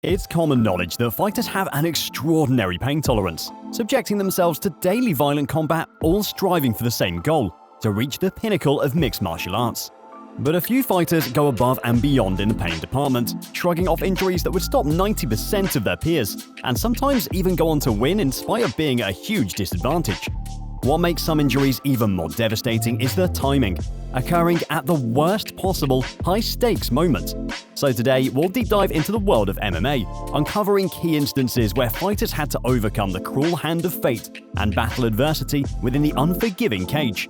It's common knowledge that fighters have an extraordinary pain tolerance, subjecting themselves to daily violent combat, all striving for the same goal: to reach the pinnacle of mixed martial arts. But a few fighters go above and beyond in the pain department, shrugging off injuries that would stop 90% of their peers, and sometimes even go on to win in spite of being at a huge disadvantage. What makes some injuries even more devastating is their timing, occurring at the worst possible high-stakes moment. So today, we'll deep dive into the world of MMA, uncovering key instances where fighters had to overcome the cruel hand of fate and battle adversity within the unforgiving cage.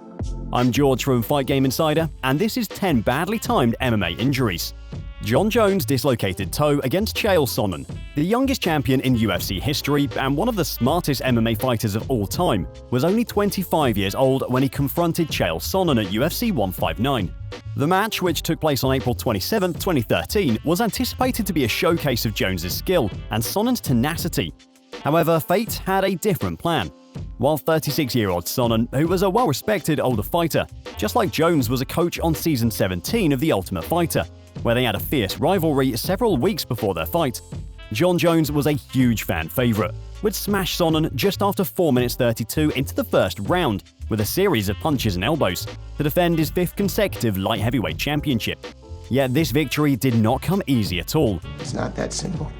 I'm George from Fight Game Insider, and this is 10 badly timed MMA injuries. Jon Jones dislocated toe against Chael Sonnen. The youngest champion in UFC history and one of the smartest MMA fighters of all time was only 25 years old when he confronted Chael Sonnen at UFC 159. The match, which took place on April 27, 2013, was anticipated to be a showcase of Jones' skill and Sonnen's tenacity. However, fate had a different plan. While 36-year-old Sonnen, who was a well-respected older fighter, just like Jones was a coach on Season 17 of The Ultimate Fighter, where they had a fierce rivalry several weeks before their fight, Jon Jones was a huge fan favorite, would smash Sonnen just after 4 minutes 32 into the first round with a series of punches and elbows to defend his 5th consecutive light heavyweight championship. Yet this victory did not come easy at all. It's not that simple.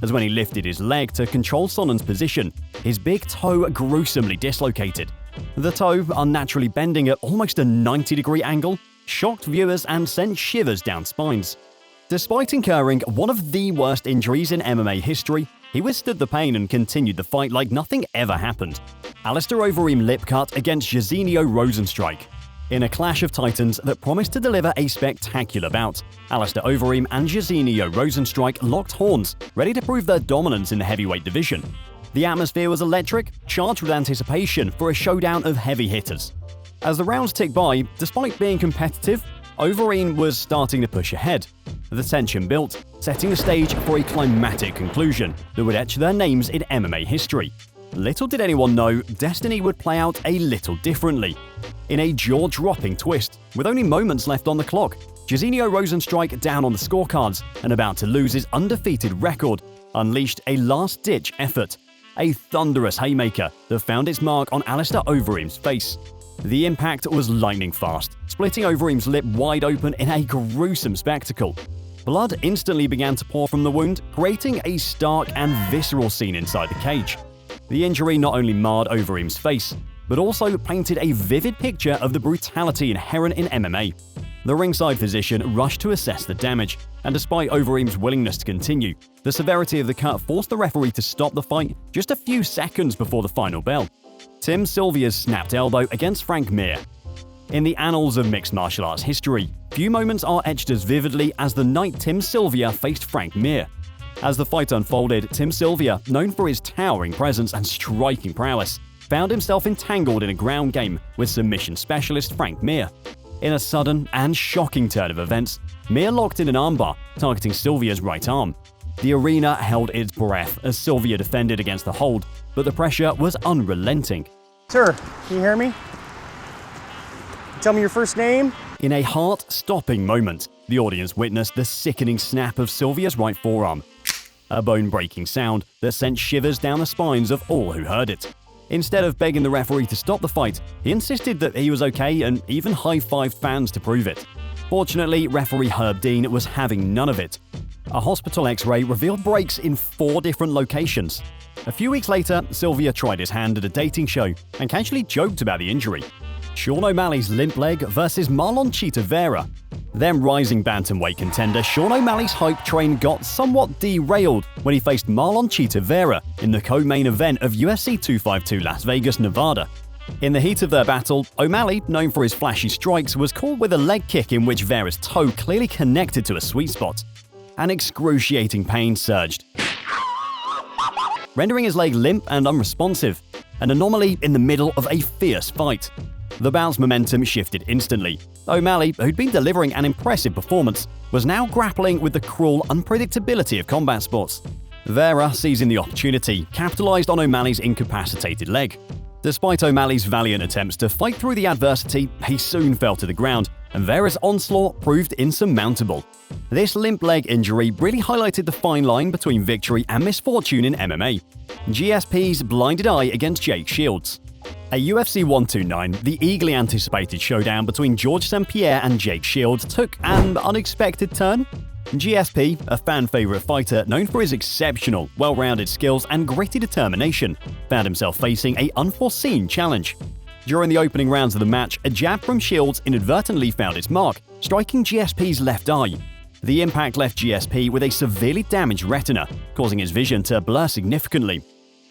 As when he lifted his leg to control Sonnen's position, his big toe gruesomely dislocated. The toe, unnaturally bending at almost a 90-degree angle, shocked viewers and sent shivers down spines. Despite incurring one of the worst injuries in MMA history, he withstood the pain and continued the fight like nothing ever happened. Alistair Overeem lip cut against Jairzinho Rozenstruik. In a clash of titans that promised to deliver a spectacular bout, Alistair Overeem and Jairzinho Rozenstruik locked horns, ready to prove their dominance in the heavyweight division. The atmosphere was electric, charged with anticipation for a showdown of heavy hitters. As the rounds ticked by, despite being competitive, Overeem was starting to push ahead. The tension built, setting the stage for a climatic conclusion that would etch their names in MMA history. Little did anyone know, destiny would play out a little differently. In a jaw-dropping twist, with only moments left on the clock, Jairzinho Rozenstruik, down on the scorecards and about to lose his undefeated record, unleashed a last-ditch effort. A thunderous haymaker that found its mark on Alistair Overeem's face. The impact was lightning fast, splitting Overeem's lip wide open in a gruesome spectacle. Blood instantly began to pour from the wound, creating a stark and visceral scene inside the cage. The injury not only marred Overeem's face, but also painted a vivid picture of the brutality inherent in MMA. The ringside physician rushed to assess the damage, and despite Overeem's willingness to continue, the severity of the cut forced the referee to stop the fight just a few seconds before the final bell. Tim Sylvia's snapped elbow against Frank Mir. In the annals of mixed martial arts history, few moments are etched as vividly as the night Tim Sylvia faced Frank Mir. As the fight unfolded, Tim Sylvia, known for his towering presence and striking prowess, found himself entangled in a ground game with submission specialist Frank Mir. In a sudden and shocking turn of events, Mir locked in an armbar, targeting Sylvia's right arm. The arena held its breath as Sylvia defended against the hold, but the pressure was unrelenting. Sir, can you hear me? Tell me your first name. In a heart-stopping moment, the audience witnessed the sickening snap of Sylvia's right forearm. A bone-breaking sound that sent shivers down the spines of all who heard it. Instead of begging the referee to stop the fight, he insisted that he was okay and even high-fived fans to prove it. Fortunately, referee Herb Dean was having none of it. A hospital x-ray revealed breaks in 4 different locations. A few weeks later, Sylvia tried his hand at a dating show and casually joked about the injury. Sean O'Malley's limp leg versus Marlon Cheetah Vera. Then rising bantamweight contender Sean O'Malley's hype train got somewhat derailed when he faced Marlon Cheetah Vera in the co-main event of UFC 252 Las Vegas, Nevada. In the heat of their battle, O'Malley, known for his flashy strikes, was caught with a leg kick in which Vera's toe clearly connected to a sweet spot. An excruciating pain surged, rendering his leg limp and unresponsive, an anomaly in the middle of a fierce fight. The bout's momentum shifted instantly. O'Malley, who'd been delivering an impressive performance, was now grappling with the cruel unpredictability of combat sports. Vera, seizing the opportunity, capitalized on O'Malley's incapacitated leg. Despite O'Malley's valiant attempts to fight through the adversity, he soon fell to the ground, and Vera's onslaught proved insurmountable. This limp leg injury really highlighted the fine line between victory and misfortune in MMA. GSP's blinded eye against Jake Shields. At UFC 129, the eagerly anticipated showdown between George St. Pierre and Jake Shields took an unexpected turn. GSP, a fan-favorite fighter known for his exceptional, well-rounded skills and gritty determination, found himself facing an unforeseen challenge. During the opening rounds of the match, a jab from Shields inadvertently found its mark, striking GSP's left eye. The impact left GSP with a severely damaged retina, causing his vision to blur significantly.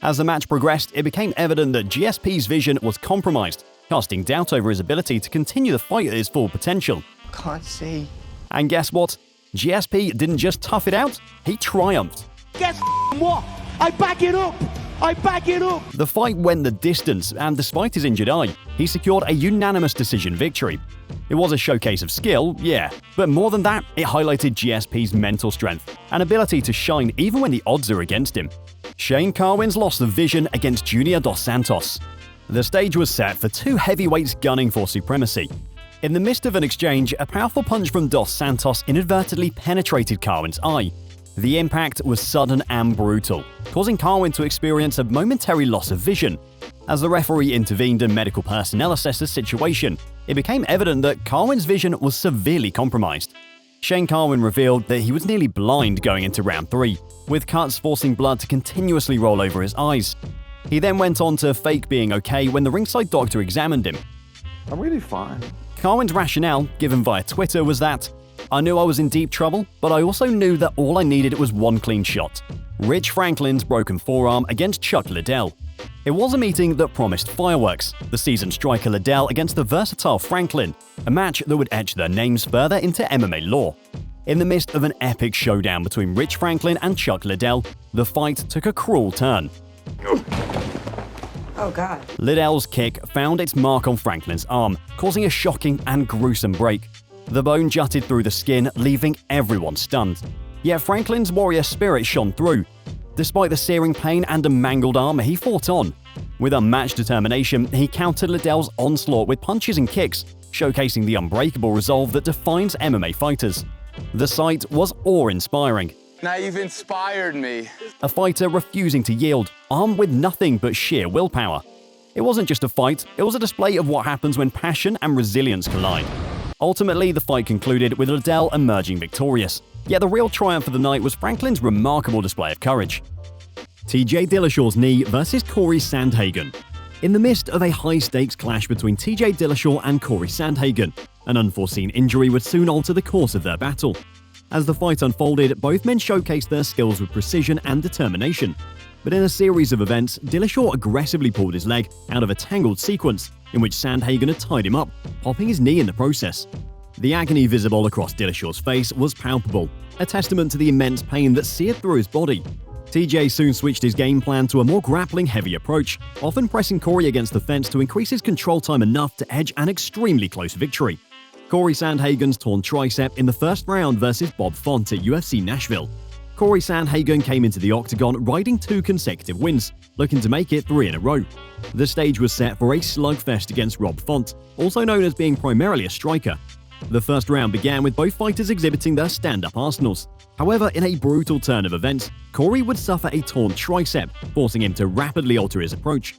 As the match progressed, it became evident that GSP's vision was compromised, casting doubt over his ability to continue the fight at his full potential. Can't see. And guess what? GSP didn't just tough it out, he triumphed. Guess what? I back it up! I back it up! The fight went the distance, and despite his injured eye, he secured a unanimous decision victory. It was a showcase of skill, yeah, but more than that, it highlighted GSP's mental strength and ability to shine even when the odds are against him. Shane Carwin's lost the vision against Junior Dos Santos. The stage was set for two heavyweights gunning for supremacy. In the midst of an exchange, a powerful punch from Dos Santos inadvertently penetrated Carwin's eye. The impact was sudden and brutal, causing Carwin to experience a momentary loss of vision. As the referee intervened and medical personnel assessed the situation, it became evident that Carwin's vision was severely compromised. Shane Carwin revealed that he was nearly blind going into round 3, with cuts forcing blood to continuously roll over his eyes. He then went on to fake being okay when the ringside doctor examined him. I'm really fine. Carwin's rationale, given via Twitter, was that, "I knew I was in deep trouble, but I also knew that all I needed was one clean shot. Rich Franklin's broken forearm against Chuck Liddell." It was a meeting that promised fireworks, the seasoned striker Liddell against the versatile Franklin, a match that would etch their names further into MMA lore. In the midst of an epic showdown between Rich Franklin and Chuck Liddell, the fight took a cruel turn. Oh, God. Liddell's kick found its mark on Franklin's arm, causing a shocking and gruesome break. The bone jutted through the skin, leaving everyone stunned. Yet Franklin's warrior spirit shone through. Despite the searing pain and a mangled arm, he fought on. With unmatched determination, he countered Liddell's onslaught with punches and kicks, showcasing the unbreakable resolve that defines MMA fighters. The sight was awe-inspiring. Now you've inspired me. A fighter refusing to yield, armed with nothing but sheer willpower. It wasn't just a fight, it was a display of what happens when passion and resilience collide. Ultimately, the fight concluded with Liddell emerging victorious. Yet the real triumph of the night was Franklin's remarkable display of courage. TJ Dillashaw's knee versus Corey Sandhagen. In the midst of a high-stakes clash between TJ Dillashaw and Corey Sandhagen, an unforeseen injury would soon alter the course of their battle. As the fight unfolded, both men showcased their skills with precision and determination. But in a series of events, Dillashaw aggressively pulled his leg out of a tangled sequence in which Sandhagen had tied him up, popping his knee in the process. The agony visible across Dillashaw's face was palpable, a testament to the immense pain that seared through his body. TJ soon switched his game plan to a more grappling-heavy approach, often pressing Corey against the fence to increase his control time enough to edge an extremely close victory. Corey Sandhagen's torn tricep in the first round versus Bob Font at UFC Nashville. Corey Sandhagen came into the octagon riding 2 consecutive wins, looking to make it 3 in a row. The stage was set for a slugfest against Rob Font, also known as being primarily a striker. The first round began with both fighters exhibiting their stand-up arsenals. However, in a brutal turn of events, Corey would suffer a torn tricep, forcing him to rapidly alter his approach.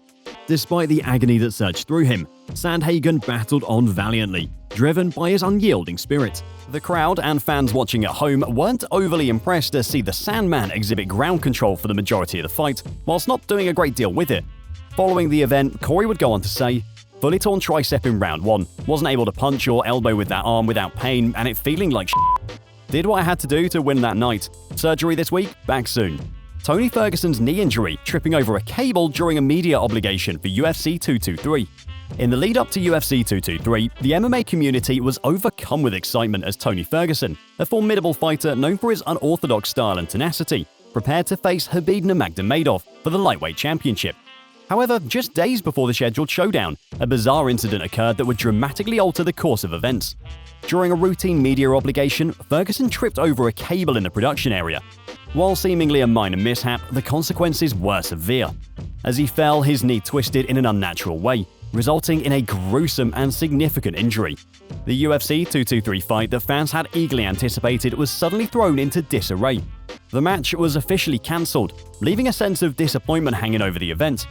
Despite the agony that surged through him, Sandhagen battled on valiantly, driven by his unyielding spirit. The crowd and fans watching at home weren't overly impressed to see the Sandman exhibit ground control for the majority of the fight, whilst not doing a great deal with it. Following the event, Corey would go on to say, "Fully torn tricep in round 1, wasn't able to punch or elbow with that arm without pain and it feeling like shit. Did what I had to do to win that night. Surgery this week, back soon." Tony Ferguson's knee injury, tripping over a cable during a media obligation for UFC 223. In the lead-up to UFC 223, the MMA community was overcome with excitement as Tony Ferguson, a formidable fighter known for his unorthodox style and tenacity, prepared to face Khabib Nurmagomedov for the lightweight championship. However, just days before the scheduled showdown, a bizarre incident occurred that would dramatically alter the course of events. During a routine media obligation, Ferguson tripped over a cable in the production area. While seemingly a minor mishap, the consequences were severe. As he fell, his knee twisted in an unnatural way, resulting in a gruesome and significant injury. The UFC 223 fight that fans had eagerly anticipated was suddenly thrown into disarray. The match was officially cancelled, leaving a sense of disappointment hanging over the event.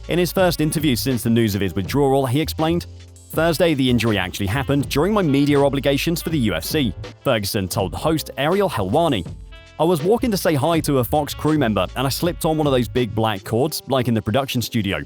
In his first interview since the news of his withdrawal, he explained, "Thursday, the injury actually happened during my media obligations for the UFC," Ferguson told the host Ariel Helwani. "I was walking to say hi to a Fox crew member and I slipped on one of those big black cords, like in the production studio.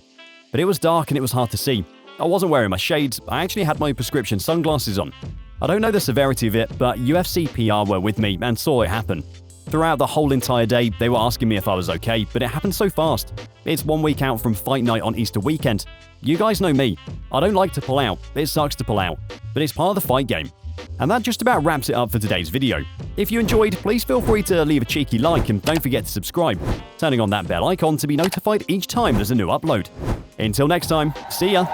But it was dark and it was hard to see. I wasn't wearing my shades, I actually had my prescription sunglasses on. I don't know the severity of it, but UFC PR were with me and saw it happen. Throughout the whole entire day, they were asking me if I was okay, but it happened so fast. It's 1 week out from fight night on Easter weekend. You guys know me. I don't like to pull out. It sucks to pull out. But it's part of the fight game." And that just about wraps it up for today's video. If you enjoyed, please feel free to leave a cheeky like and don't forget to subscribe, turning on that bell icon to be notified each time there's a new upload. Until next time, see ya!